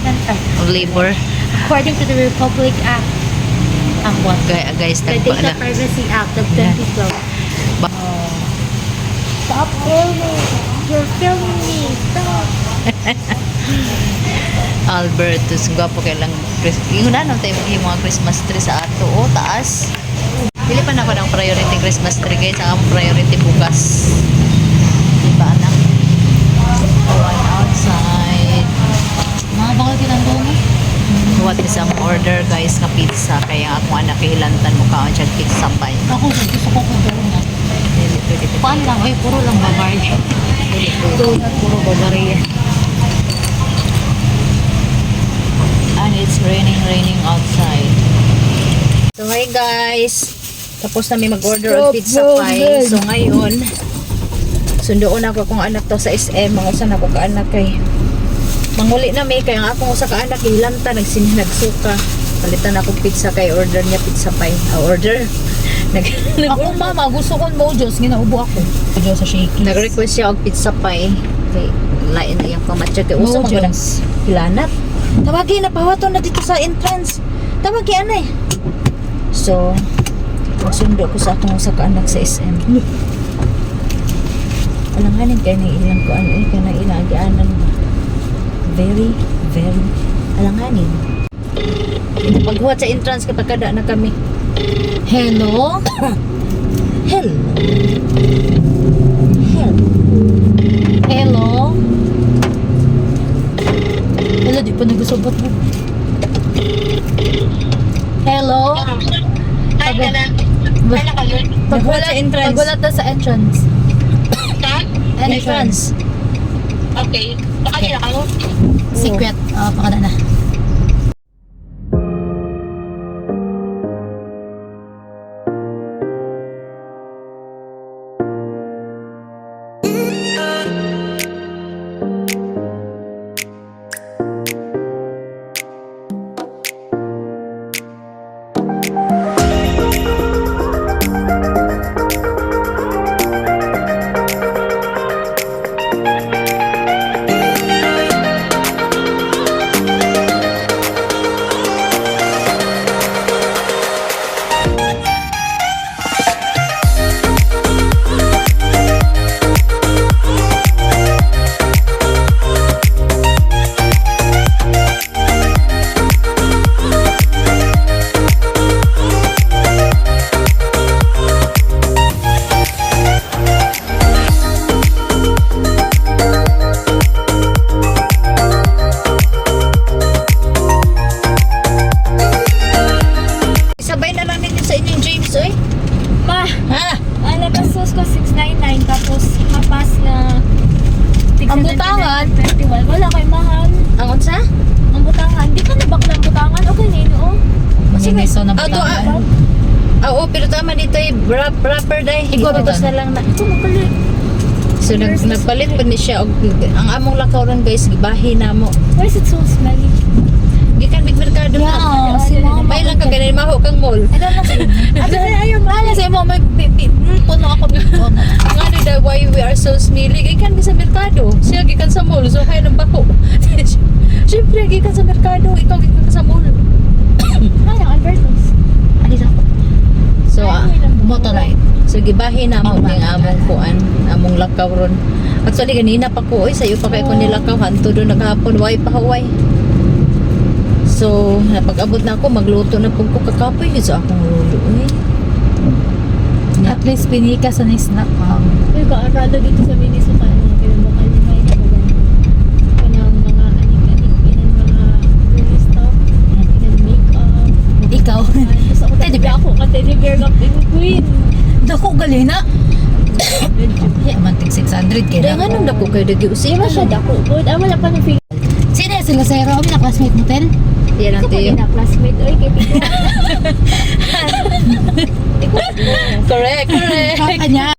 of labor. According to the Republic Act. What? Guys, The Data Privacy Act of 2012. Stop filming! You're filming me! Stop! Albertus, gwapo kay lang. Yung na tayo yung mga Christmas tree sa ato. Oh, taas. Pili pa na ako ng priority Christmas tree guys. Ang priority bukas. Diba anak? One outside. Mga bakal kinandong mo? What is ang order guys na pizza. Kaya ako anak hilantan mo ka dyan pizza pa. Ako, gusto ko ko doon. Paano lang? Ay, puro lang Bavaria. Donut, puro Bavaria. And it's raining outside. So hi guys. Tapos na may mag-order of pizza pie. So ngayon, sundoon ako kung anak to sa SM. Mga usan ako ka-anak kay manguli na may. Kaya nga akong usa ka-anak hilanta. Nagsuka. Palitan ako pizza kay order niya pizza pie. Order. Ako mama, gusto ko mojos. Ginaubo ako. Mojos sa shaky. Nag-request siya og pizza pie. Kay lain na yung pamatcha. Kay usa man ko ng hilanat. Tawagin na pawato na dito sa entrance. Tawagin anay. So, magsundo ko sa akong sa kaanak sa SM. Alanganin kayo na ilang ko ano eh. Kaya na ilang agianan mo. Very alanganin. Ito paghuwat sa entrance kapag kada na kami. Hello? Hello. Hello? Hello, di pa nagusabot mo. Hello? Hi, Gana. Hi, nakalit. Paghuwat sa entrance. Paggulat na sa entrance. Sa? Entrance. Okay. Nakalit na kayo? Secret. Pakada na. Sabay na lang ninyo sa inyong James, oy. Ma, Ha? ang nagastos ko 699 tapos kapas na Ang butangan? 21. Wala kay mahal. Ang unsa? Ang butangan. Di ka nabakla ang butangan. Okay na yun, oh. Kasi may so na Ah, to, oo, pero tama dito eh. Proper dahil. Iguabitos na lang na. Ito, magaling. So, nagpalit pa ni siya. Ang among lakaw ron guys, gibahin na mo. Why is it so smelly? Gikan big merkado Yeah, na. si mama. May lang ka ganun, maho kang mall. Ito lang sa Ate, ayun, mahal. Sa mo, may puno ako dito. Ang ano daw, why we are so smelly, gikan ka sa merkado. Siya gikan sa mall, so kaya ng bako. Siyempre, gikan sa merkado, ikaw gikan ka sa mall. Ano, Albertos? Alis ako. So, Motorite. so gibahin na mo ng among kuan, among lakaw ron. Actually, ganina pa ko, oy, sayo pa kay ko nilakaw, hanto doon naghapon, way pa haway. So, napag-abot na ako, magluto na po ko kakapoy yun sa akong lulo. Eh. At least pinika sa snack. Uy, kaarado dito sa Minnesota. Kaya baka nyo may nakagan. Kanang mga anik-anik, inan mga girly stuff, inan make-up. Ikaw. Tapos ako Teddy bear. ako ka teddy bear ka queen. Dako galina. Yeah, mantig 600 Kaya kaya. nga nung dako kayo dagi Di usima ba siya dako? Good. Wala pa ng feeling. Sino yung sila sa Rome na classmate mo, Tel? Yan Ikaw natin. pa classmate. Uy, kay Tito. Correct. Kanya.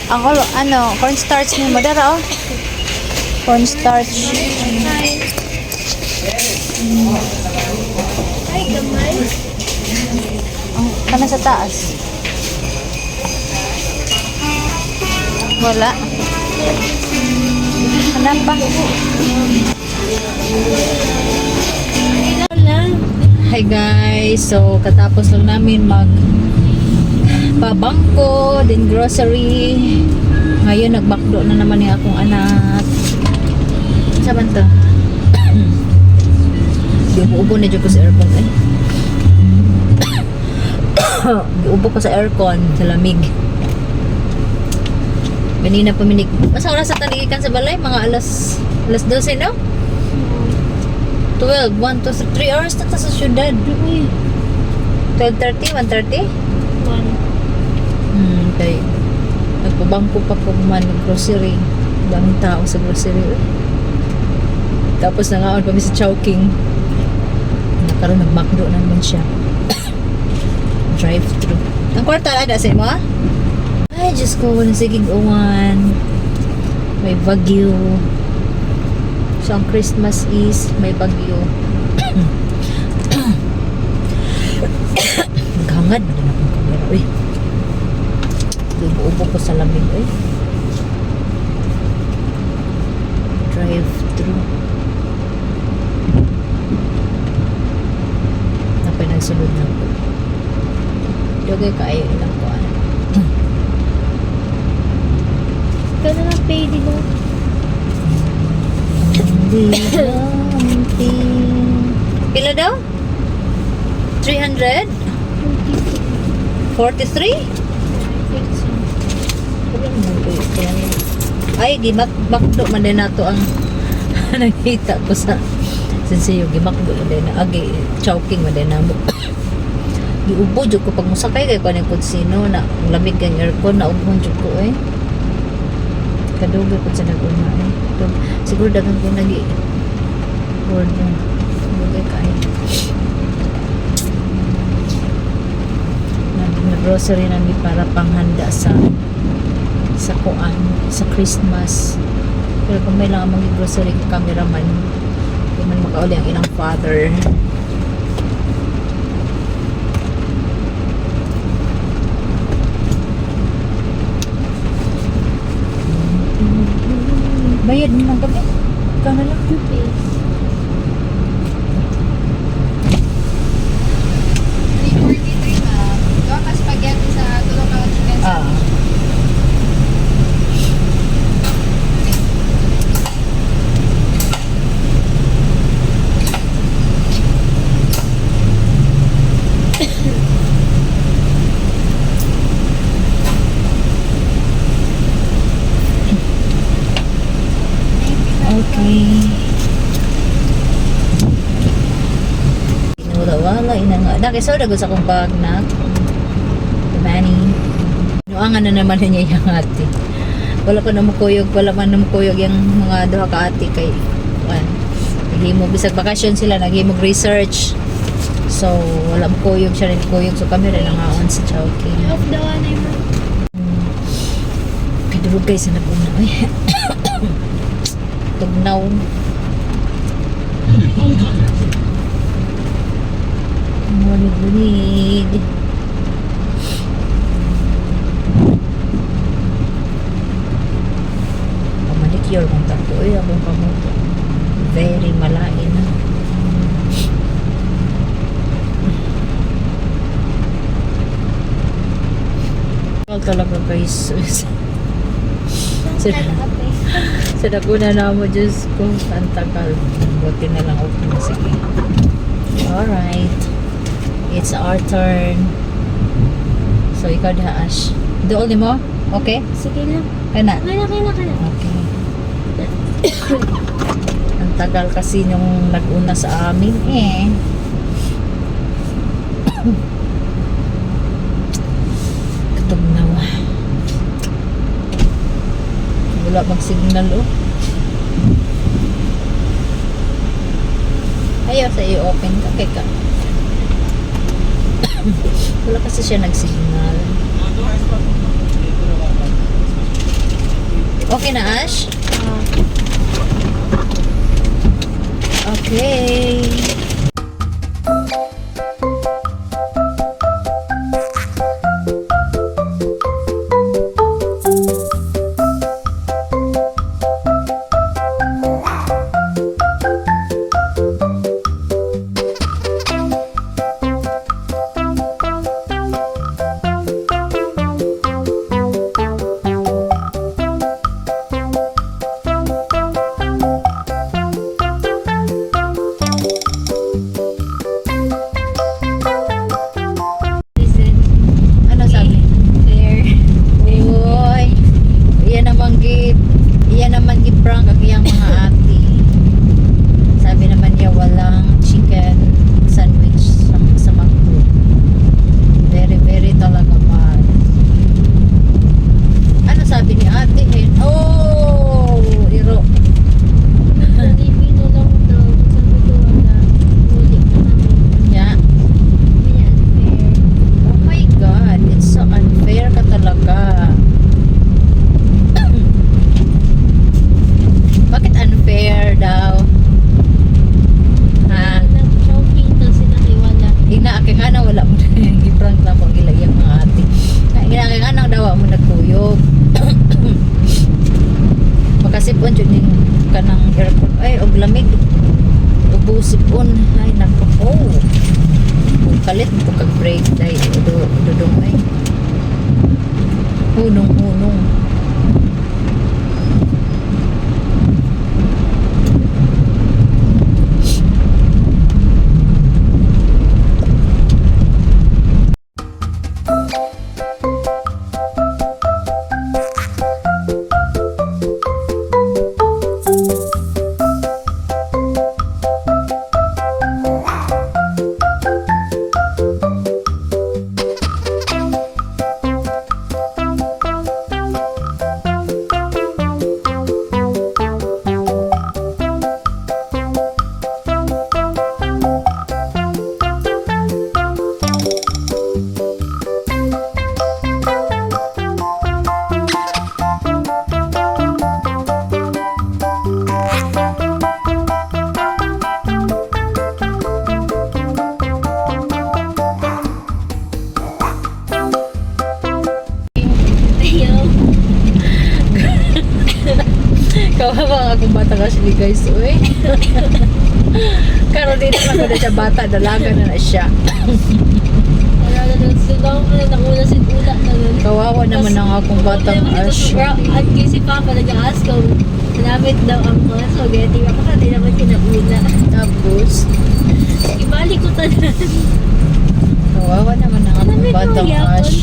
Ako, ano, cornstarch ni Madara, oh. Cornstarch. Ay, gamay. Ang kana sa taas. Wala. Hanap pa. Wala. Hi guys, so katapos lang namin mag pabangko, then grocery. Ngayon nagbakdo na naman yung akong anak. Saban to? Ubo na dyan ko sa aircon eh. Ubo ko sa aircon, sa lamig. Ganina puminig. Masa oras sa taligikan sa balay? Mga alas 12, no? 12, 1 to 3 hours na ta sa syudad. 12:30, 1:30? Okay. Nagpabangko pa ko man ng grocery. Daming tao sa grocery. Eh. Tapos nangaon pa sa Chowking. Nakaroon nag-McDo na naman siya. Drive-thru. Ang kwarta ada sa mo? Ay, Diyos ko, walang sigig uwan. May bagyo. So, ang Christmas is may bagyo. Naghangad na din akong kamera. Uy. Ubo ko sa lamig. Uy. Drive-thru. Napay nagsulod na ko. Dugay kaayo ilang ko. Ikaw na lang pay, di ba? Pila daw? 300? 43? Ay, gimakdo man din nato ang nakita ko sa sensiyo, gimakdo man din na agi Chowking man din na giubo jud ko pag musakay kay kaning kung sino na lamig ang aircon na ubon jud ko eh. Kadugay ko sa naguna eh. Siguro dagang ko nagi board na. Kadugay kayo. Nag-grocery namin para panghanda sa kuan, sa Christmas. Pero kung may lang mag-grocery cameraman, hindi man makauli ang ilang father. Bayad mo ng gabi. Ikaw na lang. Okay. Ah. Okay. Wala ina nga. Nakisaw na sa kong bag na. Manny. Nuangan na naman niya yung ate. Wala pa namukuyog, wala man namukuyog yung mga duha ka ate kay kuan. Naghimo bisag bakasyon sila, naghimo research. So, wala mo kuyog siya rin kuyog. So, kami rin nangaon sa Chowking. Off the one, I'm Kadurog guys, sa nag-una. Ay. Tugnaw. Bunig-bunig. Pamanicure kung tako. Ay, akong kamuto. Very malain. Talaga guys. Sa naguna na mo, Diyos ko, ang tagal. Buti na lang okay na, sige. Alright. It's our turn. So, ikaw na, Ash. Doon ni mo? Okay? Sige lang. Kana? Kaya na. Okay. Ang tagal kasi nung nag-una sa amin eh. Katugnaw. Wala bang signal oh. Ayaw sa iyo open ka kay ka. Wala kasi siya nag-signal. Okay na, Ash? Ah, Okay. listen. Ano sabi? There. Uy, iyan naman gi-prank ang iyang mga ate. Sabi naman niya walang chicken sandwich sa McDo. Very, very talaga bad. Ano sabi ni ate? Oh, iro. Pilipino lang daw. Sabi ko wala. Huli ka namin. Yeah. May unfair. Oh my God, it's so unfair ka talaga. Bakit unfair daw? Ha? Nag-shopping daw sila kay wala. Inaakay ka na wala mo na giprank na mo ilayang mga ate. Inaakay ka na daw mo nagtuyog. Makasipon dyan din ka ng aircon. Ay, og lamig. Ubusipon. Ay, nako. Oh. Kalit mo kag-break dahil dudong ay. Hunong-hunong. Ayaw. Kawawa nga akong bata kasi guys, uy. Karon dito lang ko na siya bata, dalaga na siya. Wala na nun sila. Wala na una si Ula na nun. Kawawa naman ang akong batang Ash. At si Papa nag-ask kung namit daw ang mga spaghetti. Ako kasi naman kinauna. Tapos, Ibalik ko tanan. kawawa naman ang akong Namit mo batang yapon. Ash.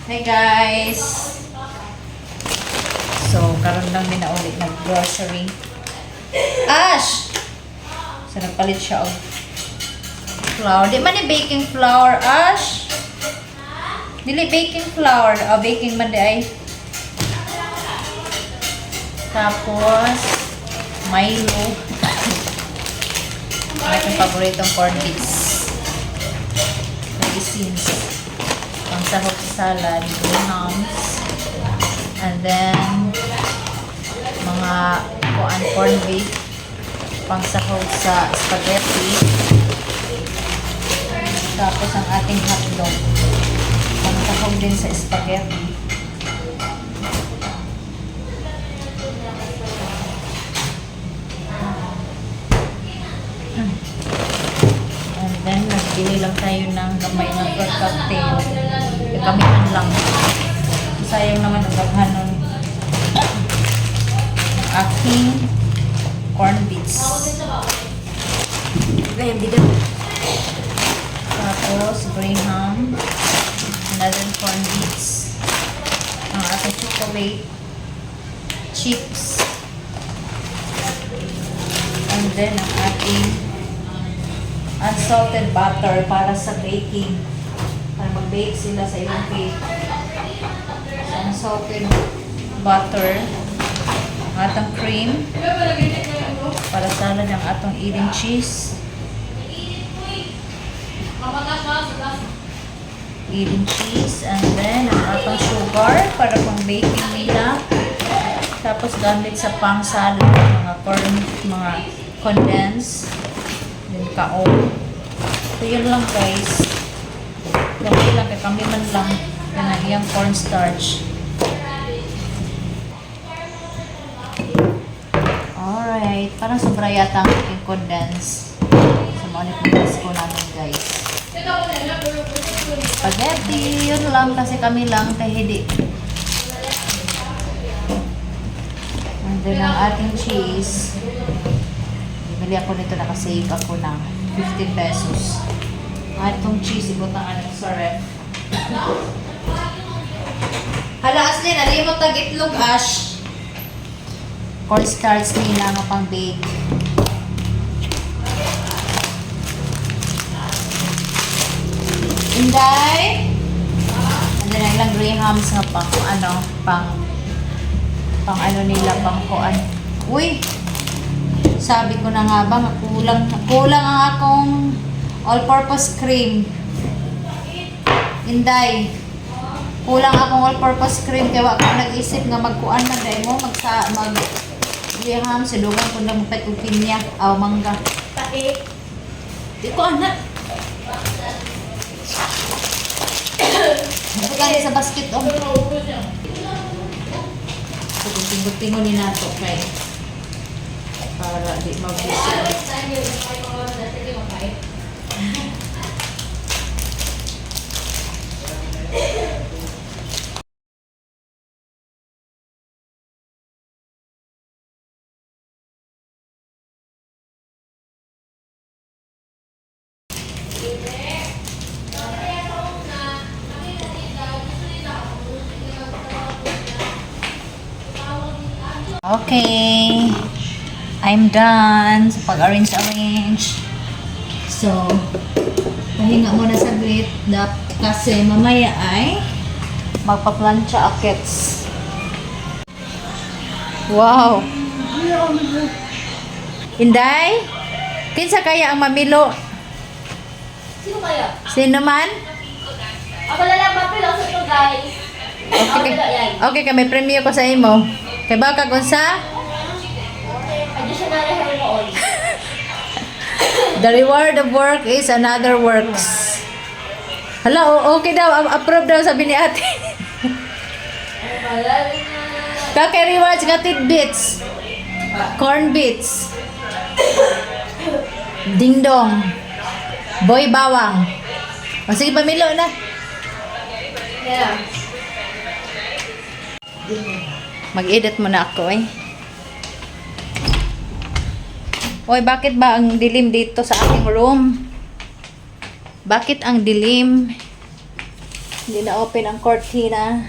Hey guys! So, karon lang din na ulit nag-grocery. Ash! So, nagpalit siya og flour. Di man ni baking flour, Ash? Dili baking flour. O, baking man di ay. Tapos, Milo. Ang aking paboritong corn beans. Medicines. Pangsahog sa salad, hams. And then, mga corn beef. Pangsahog sa spaghetti. Tapos, ang ating hotdog. Pangsahog din sa spaghetti. And then, nagbili lang tayo ng gamay ng fruit cocktail. Kamihan lang. Sayang naman ang daghan nun. Aking corn beets. Ganyan, bigat. Tapos, graham. Another corn beets. Ang aking chocolate. Chips. And then, ang ating unsalted butter para sa baking. Para mag-bake sila sa ilang cake. So, unsalted butter. Atang cream. para salad ang atong eating cheese. Eating cheese, and then ang atong sugar para pang baking nila. Tapos gamit sa pang salad, mga corn, mga condensed, then kaon. So yun lang guys. Gamit lang kay kami man lang na iyang cornstarch. Alright, parang sobra yata ang aking condense. So maunit ng ko namin guys. Spaghetti, yun lang kasi kami lang kahidi. And then ang ating cheese. Bibili ako nito, nakasave ako ng 50 pesos. Atong cheese, ibutangan sa ref. Hala, Aslin, alimot tag itlog, Ash. Cornstarch nila nga pang bake. Inday. And then ilang grahams nga pang ano, pang ano nila, pang kuan. Uy! Sabi ko na nga ba, kulang ang akong all-purpose cream. Inday. Kulang akong all-purpose cream kaya wag ko nag-isip nga magkuan na dahil mo graham sa dugang ko na mapet og pinya aw mangga. Tae. Di ko anak. Nagkali sa basket o. Tingog-tingog ni nato kay para di mabusog. Okay, I'm done sa pag-arrange. So, pahinga muna saglit kasi mamaya ay magpa-plancha akits. Wow! Inday? Kinsa kaya ang mamilo? Sino kaya? Sino man? Ako lang mapilo sa ito, guys. Okay, okay kami premium ko sa imo. Kay baka unsa? Additional hair oil. The reward of work is another works. Hala, okay daw. Approve daw sabi ni ate. Kaka rewards nga tidbits. Corn bits. Ding dong. Boy bawang. O sige, pamilo na. Yeah. Mag-edit muna ako eh. Oy, bakit ba ang dilim dito sa aking room? Bakit ang dilim? Hindi na open ang cortina.